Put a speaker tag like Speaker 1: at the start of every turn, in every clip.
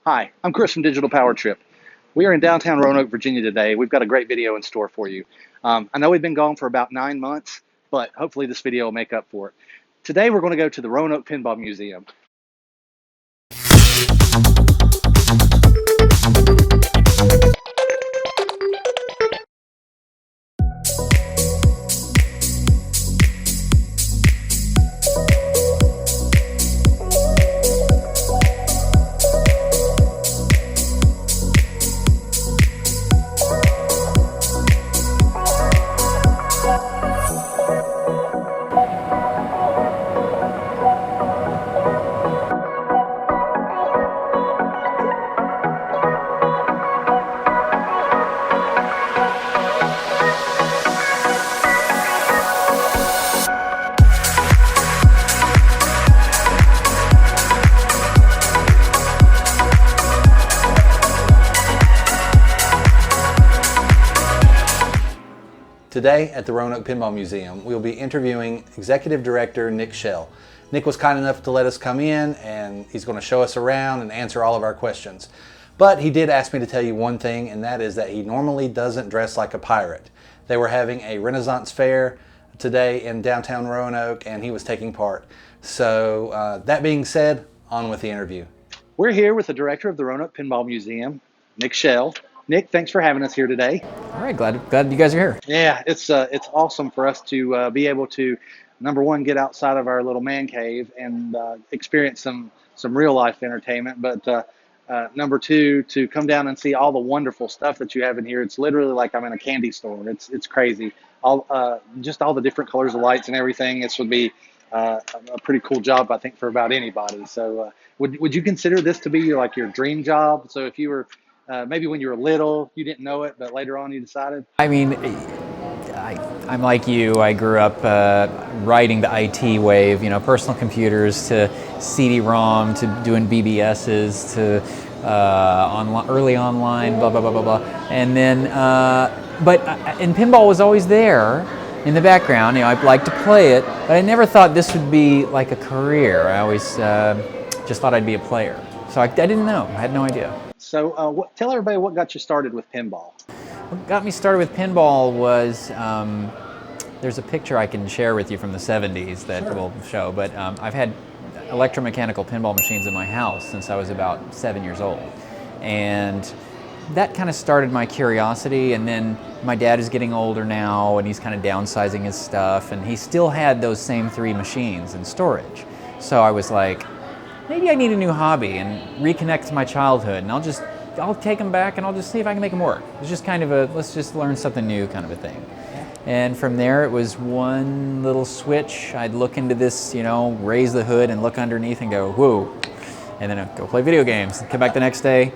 Speaker 1: Hi, I'm Chris from Digital Power Trip. We are in downtown Roanoke, Virginia today. We've got a great video in store for you. I know we've been gone for about 9 months, but hopefully this video will make up for it. Today we're going to go to the Roanoke Pinball Museum. Today at the Roanoke Pinball Museum, we'll be interviewing Executive Director Nic Schell. Nic was kind enough to let us come in, and he's going to show us around and answer all of our questions. But he did ask me to tell you one thing, and that is that he normally doesn't dress like a pirate. They were having a Renaissance fair today in downtown Roanoke, and he was taking part. So that being said, on with the interview. We're here with the director of the Roanoke Pinball Museum, Nic Schell. Nic, thanks for having us here today.
Speaker 2: All right, glad you guys are here.
Speaker 1: Yeah, it's awesome for us to be able to, number one, get outside of our little man cave and experience some real life entertainment. But number two, to come down and see all the wonderful stuff that you have in here. It's literally like I'm in a candy store. It's crazy. Just all the different colors of lights and everything. This would be a pretty cool job, I think, for about anybody. So would you consider this to be your dream job? So if you were maybe when you were little, you didn't know it, but later on you decided?
Speaker 2: I mean, I'm like you. I grew up riding the IT wave, personal computers to CD-ROM to doing BBSs to early online, blah, blah, blah, blah, blah. And then, and pinball was always there in the background. I liked to play it, but I never thought this would be like a career. I always just thought I'd be a player. So I didn't know. I had no idea.
Speaker 1: So tell everybody what got you started with pinball.
Speaker 2: What got me started with pinball was, there's a picture I can share with you from the 70s that will show, but I've had electromechanical pinball machines in my house since I was about 7 years old. And that kind of started my curiosity, and then my dad is getting older now and he's kind of downsizing his stuff, and he still had those same 3 machines in storage. So I was like, maybe I need a new hobby and reconnect to my childhood, and I'll take them back and I'll just see if I can make them work. It's just kind of let's just learn something new kind of a thing. And from there it was one little switch. I'd look into this, raise the hood and look underneath and go, whoa. And then I'd go play video games. Come back the next day,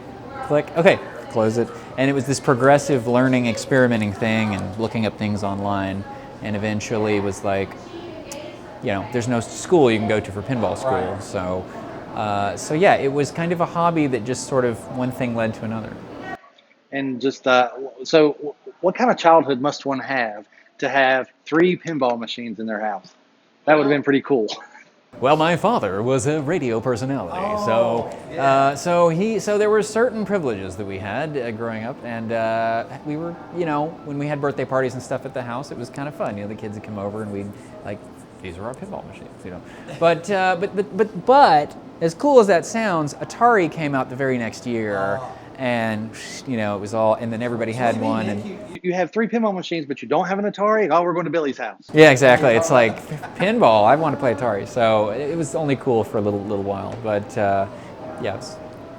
Speaker 2: click, okay, close it. And it was this progressive learning, experimenting thing and looking up things online. And eventually it was like, there's no school you can go to for pinball school. So yeah, it was kind of a hobby that just sort of one thing led to another.
Speaker 1: And just so what kind of childhood must one have to have 3 pinball machines in their house? That would have been pretty cool.
Speaker 2: Well, my father was a radio personality, so there were certain privileges that we had growing up, and we were, when we had birthday parties and stuff at the house, it was kind of fun. The kids would come over and we'd these are our pinball machines, But as cool as that sounds, Atari came out the very next year, and it was all, and then everybody had one. And
Speaker 1: you have 3 pinball machines, but you don't have an Atari? Oh, we're going to Billy's house.
Speaker 2: Yeah, exactly. It's like pinball. I want to play Atari, so it was only cool for a little while. But yeah, it's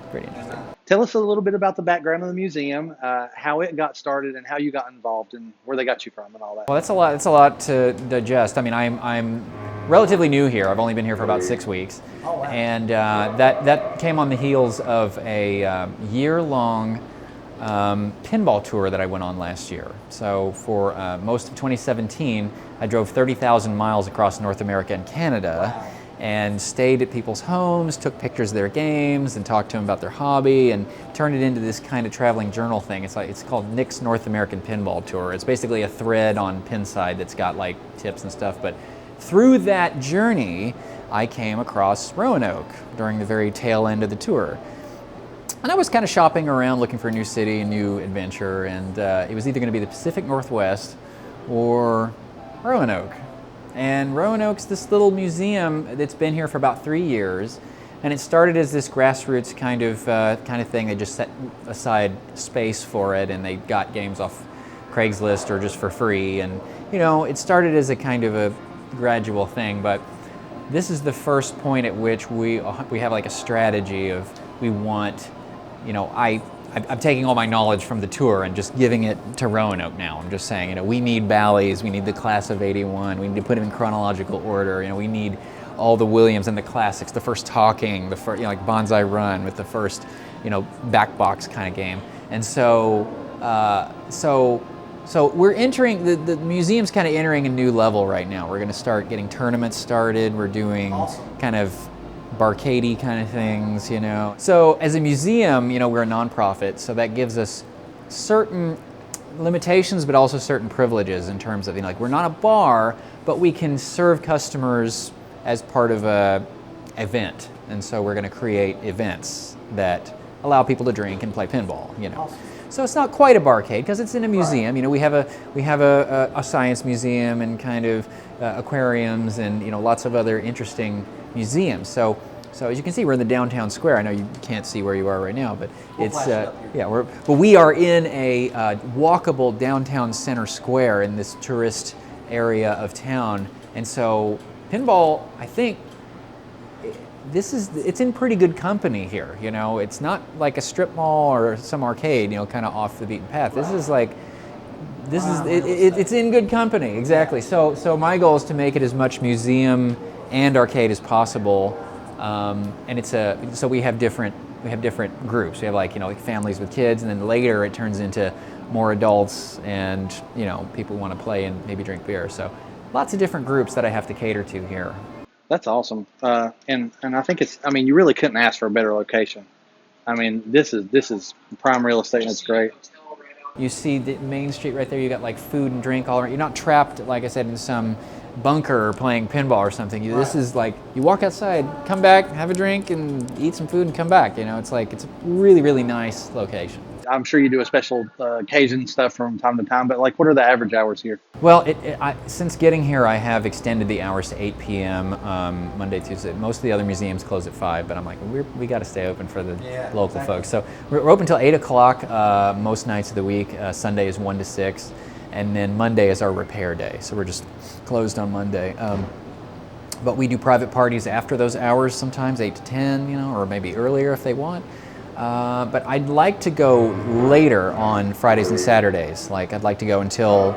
Speaker 2: pretty interesting.
Speaker 1: Tell us a little bit about the background of the museum, how it got started, and how you got involved, and where they got you from, and all that.
Speaker 2: Well, that's a lot. That's a lot to digest. I mean, I'm relatively new here. I've only been here for about 6 weeks, and that came on the heels of a year-long pinball tour that I went on last year. So for most of 2017, I drove 30,000 miles across North America and Canada. Wow. And stayed at people's homes, took pictures of their games, and talked to them about their hobby, and turned it into this kind of traveling journal thing. It's called Nic's North American Pinball Tour. It's basically a thread on Pinside that's got tips and stuff. But through that journey, I came across Roanoke during the very tail end of the tour. And I was kind of shopping around looking for a new city, a new adventure, and it was either going to be the Pacific Northwest or Roanoke. And Roanoke's this little museum that's been here for about 3 years, and it started as this grassroots kind of thing. They just set aside space for it, and they got games off Craigslist or just for free. And you know, it started as a kind of a gradual thing, but this is the first point at which we have like a strategy of we want, you know, I'm taking all my knowledge from the tour and just giving it to Roanoke now. I'm just saying, you know, we need Bally's, we need the class of '81, we need to put them in chronological order. You know, we need all the Williams and the classics, the first Talking, the first, you know, like Bonsai Run with the first, you know, back box kind of game. And so, so we're entering, the museum's kind of entering a new level right now. We're going to start getting tournaments started. We're doing kind of barcadey kind of things, you know. So as a museum, you know, we're a nonprofit, so that gives us certain limitations, but also certain privileges in terms of, you know, like we're not a bar, but we can serve customers as part of a event. And so we're going to create events that allow people to drink and play pinball, you know. So it's not quite a barcade because it's in a museum. You know, we have a science museum and kind of aquariums and, you know, lots of other interesting museums. So as you can see, we're in the downtown square. I know you can't see where you are right now, but it's we are in a walkable downtown center square in this tourist area of town. And so pinball, I think, it's in pretty good company here. You know, it's not like a strip mall or some arcade, you know, kind of off the beaten path. This is like, it's in good company, exactly. So my goal is to make it as much museum and arcade as possible, and so we have different groups. We have, like, you know, like families with kids, and then later it turns into more adults and, you know, people who want to play and maybe drink beer. So lots of different groups that I have to cater to here.
Speaker 1: That's awesome. And I think I mean, you really couldn't ask for a better location. I mean, this is prime real estate, and it's great.
Speaker 2: You see the Main Street right there. You got like food and drink all around. You're not trapped, like I said, in some bunker playing pinball or something. This is like, you walk outside, come back, have a drink, and eat some food and come back. You know, it's like, it's a really, really nice location.
Speaker 1: I'm sure you do a special occasion stuff from time to time, but like, what are the average hours here?
Speaker 2: Well, since getting here, I have extended the hours to 8 p.m. Monday, Tuesday. Most of the other museums close at 5, but I'm like, we got to stay open for the local folks. So we're open till 8 o'clock most nights of the week. Sunday is 1 to 6, and then Monday is our repair day. So we're just closed on Monday. But we do private parties after those hours, sometimes 8 to 10, you know, or maybe earlier if they want. But I'd like to go later on Fridays and Saturdays. Like, I'd like to go until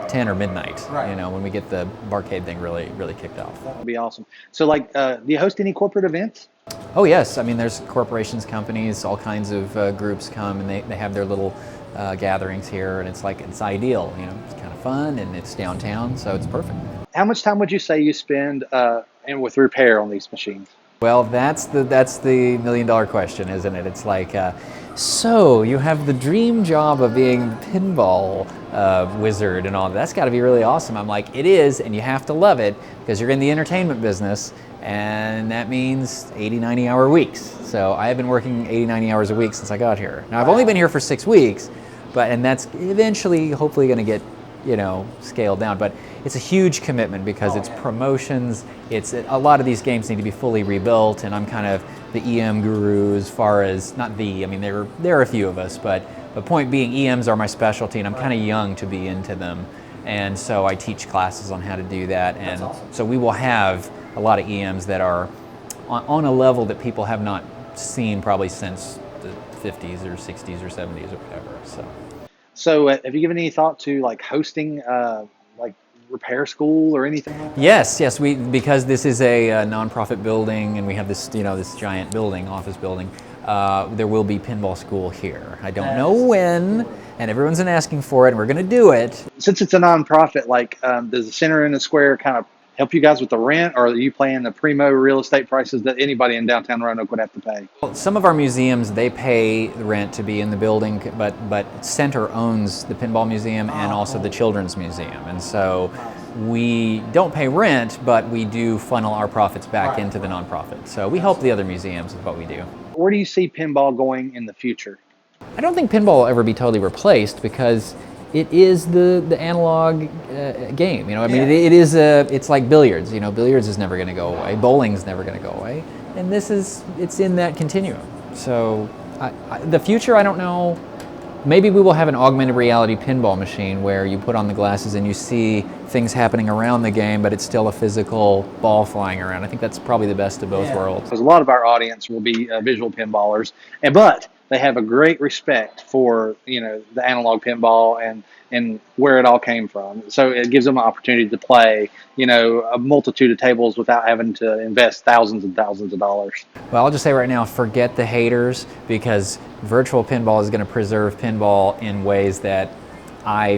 Speaker 2: 10 or midnight, you know, when we get the barcade thing really, really kicked off.
Speaker 1: That would be awesome. So, like, do you host any corporate events?
Speaker 2: Oh, yes. I mean, there's corporations, companies, all kinds of groups come, and they have their little gatherings here, and it's like, it's ideal, you know, it's kind of fun, and it's downtown, so it's perfect.
Speaker 1: How much time would you say you spend with repair on these machines?
Speaker 2: Well, that's the million-dollar question, isn't it? It's like, so you have the dream job of being a pinball wizard and all that. That's got to be really awesome. I'm like, it is, and you have to love it because you're in the entertainment business, and that means 80, 90-hour weeks. So I have been working 80, 90 hours a week since I got here. Now, I've only been here for 6 weeks, and that's eventually, hopefully, going to get, you know, scaled down. But it's a huge commitment because it's promotions. It's a lot of these games need to be fully rebuilt, and I'm kind of the EM guru as far as, I mean, there are a few of us, but the point being, EMs are my specialty, and I'm kind of young to be into them. And so I teach classes on how to do that. And so we will have a lot of EMs that are on a level that people have not seen probably since the 50s or 60s or 70s or whatever.
Speaker 1: So have you given any thought to like hosting like repair school or anything like that?
Speaker 2: Yes, because this is a nonprofit building and we have this, you know, this giant building, office building. There will be pinball school here. I don't know when, and everyone's been asking for it, and we're going to do it.
Speaker 1: Since it's a nonprofit, like, does the center in the square kind of help you guys with the rent, or are you paying the primo real estate prices that anybody in downtown Roanoke would have to pay?
Speaker 2: Well, some of our museums, they pay the rent to be in the building, but Center owns the Pinball Museum and also the Children's Museum. And so we don't pay rent, but we do funnel our profits back into the nonprofit. So we help the other museums with what we do.
Speaker 1: Where do you see pinball going in the future?
Speaker 2: I don't think pinball will ever be totally replaced because it is the analog game. You know, I mean, it's like billiards. You know, billiards is never going to go away. Bowling's never going to go away, and it's in that continuum. So, the future, I don't know. Maybe we will have an augmented reality pinball machine where you put on the glasses and you see things happening around the game, but it's still a physical ball flying around. I think that's probably the best of both worlds.
Speaker 1: Because a lot of our audience will be visual pinballers, but they have a great respect for the analog pinball and where it all came from. So it gives them an opportunity to play a multitude of tables without having to invest thousands and thousands of dollars.
Speaker 2: Well, I'll just say right now, forget the haters, because virtual pinball is going to preserve pinball in ways that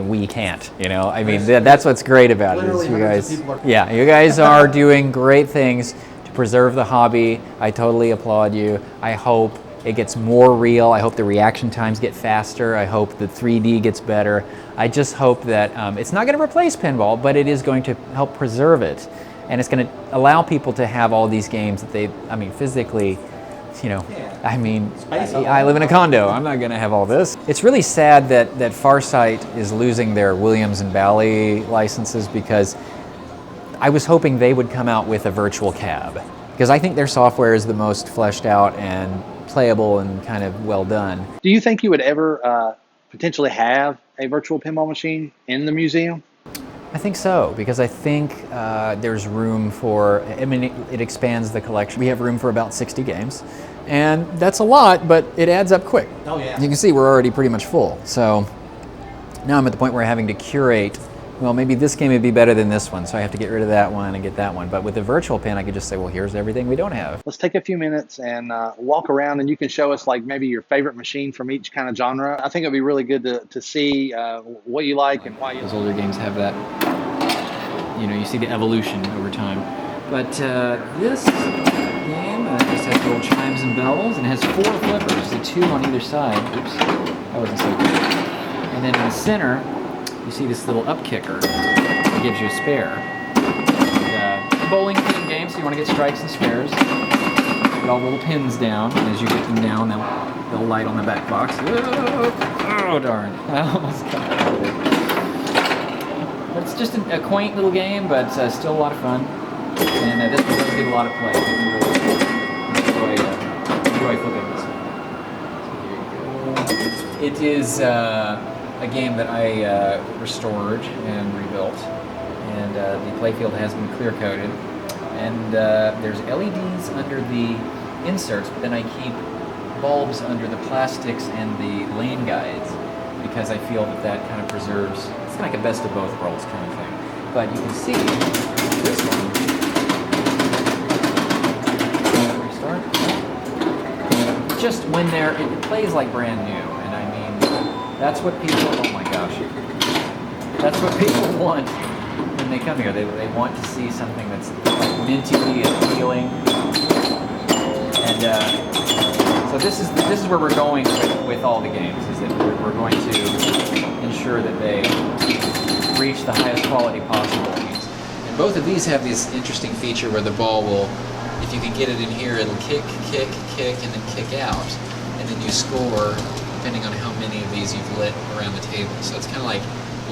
Speaker 2: we can't. You know, I mean, that's what's great about it. Is you guys are doing great things to preserve the hobby. I totally applaud you. I hope it gets more real. I hope the reaction times get faster. I hope the 3D gets better. I just hope that it's not going to replace pinball, but it is going to help preserve it. And it's going to allow people to have all these games that physically, I live in a condo. I'm not going to have all this. It's really sad that Farsight is losing their Williams and Bally licenses, because I was hoping they would come out with a virtual cab, because I think their software is the most fleshed out and playable and kind of well done.
Speaker 1: Do you think you would ever potentially have a virtual pinball machine in the museum?
Speaker 2: I think so, because I think there's room for, it expands the collection. We have room for about 60 games, and that's a lot, but it adds up quick.
Speaker 1: Oh yeah.
Speaker 2: You can see we're already pretty much full. So now I'm at the point where I'm having to curate, well, maybe this game would be better than this one, so I have to get rid of that one and get that one. But with the virtual pin, I could just say, well, here's everything we don't have.
Speaker 1: Let's take a few minutes and walk around, and you can show us like maybe your favorite machine from each kind of genre. I think it'd be really good to see what you like and why you.
Speaker 2: Those older games have that, you see the evolution over time. But this game just has little chimes and bells, and it has 4 flippers, the 2 on either side. Oops, that wasn't so good. And then in the center, you see this little up kicker that gives you a spare. It's a bowling pin game, so you want to get strikes and spares. Put all the little pins down, and as you get them down, they'll light on the back box. Oh darn, I almost got it. But it's just a quaint little game, but still a lot of fun. And this one does get a lot of play. You can really enjoy flipping this one. So here you go. It is a game that I restored and rebuilt, and the playfield has been clear coated, and there's LEDs under the inserts, but then I keep bulbs under the plastics and the lane guides, because I feel that kind of preserves, it's like a best of both worlds kind of thing. But you can see this one, restart, just when it plays like brand new. That's what people, oh my gosh, that's what people want when they come here. They want to see something that's like minty and appealing. And so this is where we're going with all the games, is that we're going to ensure that they reach the highest quality possible. And both of these have this interesting feature where the ball will, if you can get it in here, it'll kick, kick, kick, and then kick out. And then you score depending on how many of these you've lit around the table. So it's kind of like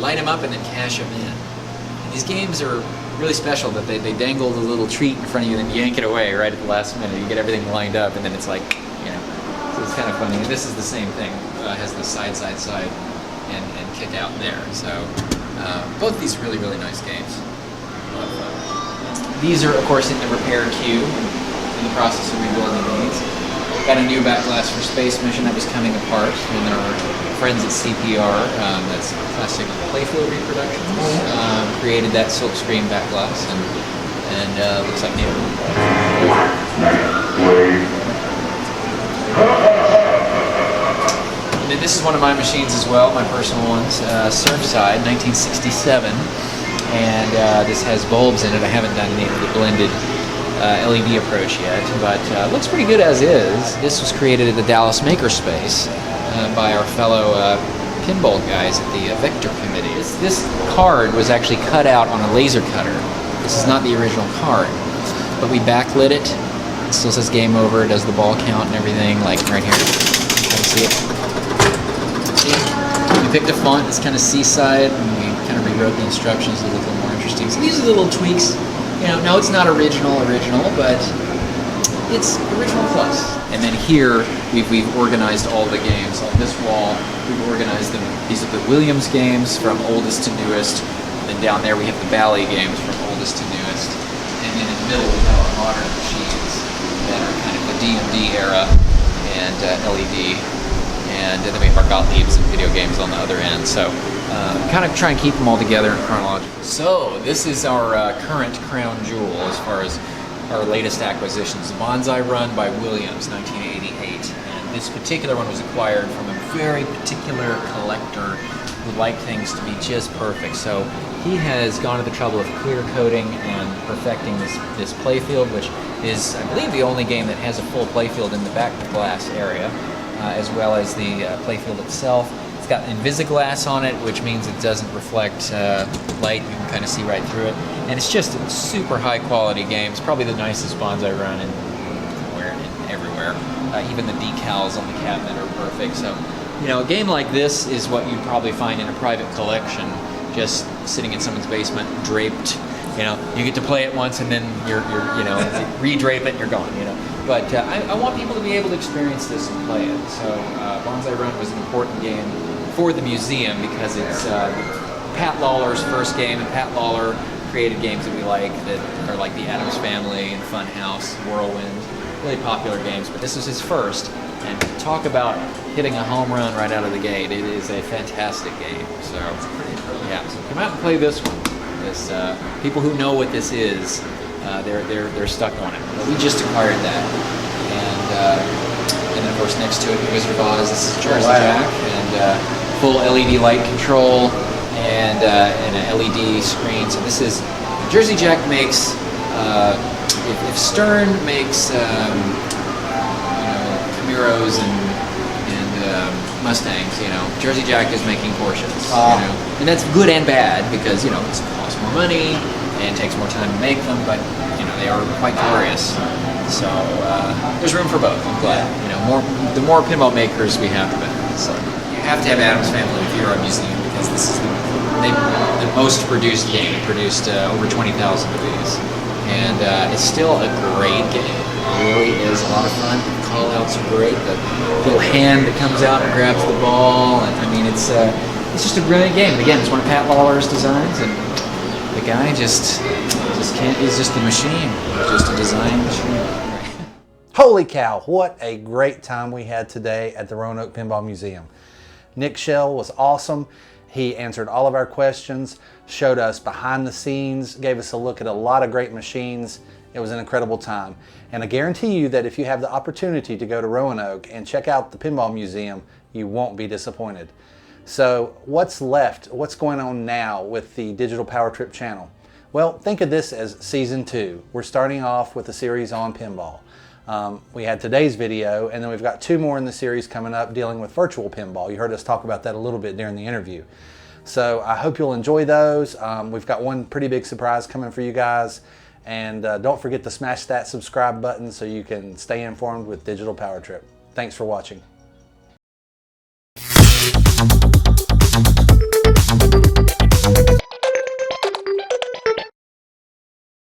Speaker 2: light them up and then cash them in. And these games are really special, that they dangle the little treat in front of you and then yank it away right at the last minute. You get everything lined up, and then it's like, so it's kind of funny. And this is the same thing. Has the side, and kick out there. So both these really, really nice games. A lot of fun. These are, of course, in the repair queue, in the process of rebuilding these. Got a new back glass for Space Mission that was coming apart, and our friends at CPR, that's Classic Playfield Reproductions, created that silkscreen back glass, and looks like new. And then this is one of my machines as well, my personal ones, Surfside, 1967, and this has bulbs in it. I haven't done any of the blended LED approach yet, but looks pretty good as is. This was created at the Dallas Makerspace by our fellow pinball guys at the Vector Committee. This card was actually cut out on a laser cutter. This is not the original card, but we backlit it It still says game over. It does the ball count and everything, like right here. You can see it. See? We picked a font that's kind of seaside, and we kind of rewrote the instructions to look a little more interesting. So these are the little tweaks. You know, no, it's not original, but it's original plus. And then here, we've organized all the games. On this wall, we've organized them. These are the Williams games from oldest to newest. And then down there, we have the Bally games from oldest to newest. And then in the middle, we have our modern machines that are kind of the D&D era and LED. And then we have our Gottliebs and video games on the other end. So kind of try and keep them all together in chronological. So this is our current crown jewel as far as our latest acquisitions. The Bonsai Run by Williams, 1988. And this particular one was acquired from a very particular collector who liked things to be just perfect. So he has gone to the trouble of clear coating and perfecting this playfield, which is, I believe, the only game that has a full playfield in the back glass area, as well as the playfield itself. It's got Invisiglass on it, which means it doesn't reflect light. You can kind of see right through it. And it's just a super high quality game. It's probably the nicest Bonsai Run everywhere. Even the decals on the cabinet are perfect. So, you know, a game like this is what you'd probably find in a private collection, just sitting in someone's basement, draped. You know, you get to play it once and then you're you know, re-drape it and you're gone, you know. But I want people to be able to experience this and play it. So Bonsai Run was an important game for the museum because it's Pat Lawler's first game, and Pat Lawler created games that we like that are like the Addams Family and Fun House, Whirlwind, really popular games, but this was his first. And talk about hitting a home run right out of the gate. It is a fantastic game. So yeah, so come out and play this one. This people who know what this is, they're stuck on it. But we just acquired that, and then of course next to it, the Wizard of Oz. This is Jersey Jack, and full LED light control and an LED screen. So this is Jersey Jack makes. If Stern makes Camaros and Mustangs, you know, Jersey Jack is making Porsches, you know, and that's good and bad because, you know, it costs more money and takes more time to make them, but, you know, they are quite glorious. So there's room for both. I'm glad. You know, the more pinball makers we have, the better. So you have to have Addams Family if you're a museum because this is the most produced game. It produced over 20,000 of these, and it's still a great game. It really is a lot of fun. The call-outs are great. The little hand that comes out and grabs the ball, and I mean, it's just a brilliant game. And again, it's one of Pat Lawler's designs, and the guy just can't. He's just a machine. He's just a design machine.
Speaker 3: Holy cow! What a great time we had today at the Roanoke Pinball Museum. Nic Schell was awesome. He answered all of our questions, showed us behind the scenes, gave us a look at a lot of great machines. It was an incredible time. And I guarantee you that if you have the opportunity to go to Roanoke and check out the Pinball Museum, you won't be disappointed. So what's left? What's going on now with the Digital Power Trip channel? Well, think of this as season 2. We're starting off with a series on pinball. We had today's video, and then we've got 2 more in the series coming up dealing with virtual pinball. You heard us talk about that a little bit during the interview. So I hope you'll enjoy those. We've got one pretty big surprise coming for you guys. And don't forget to smash that subscribe button so you can stay informed with Digital Power Trip. Thanks for watching.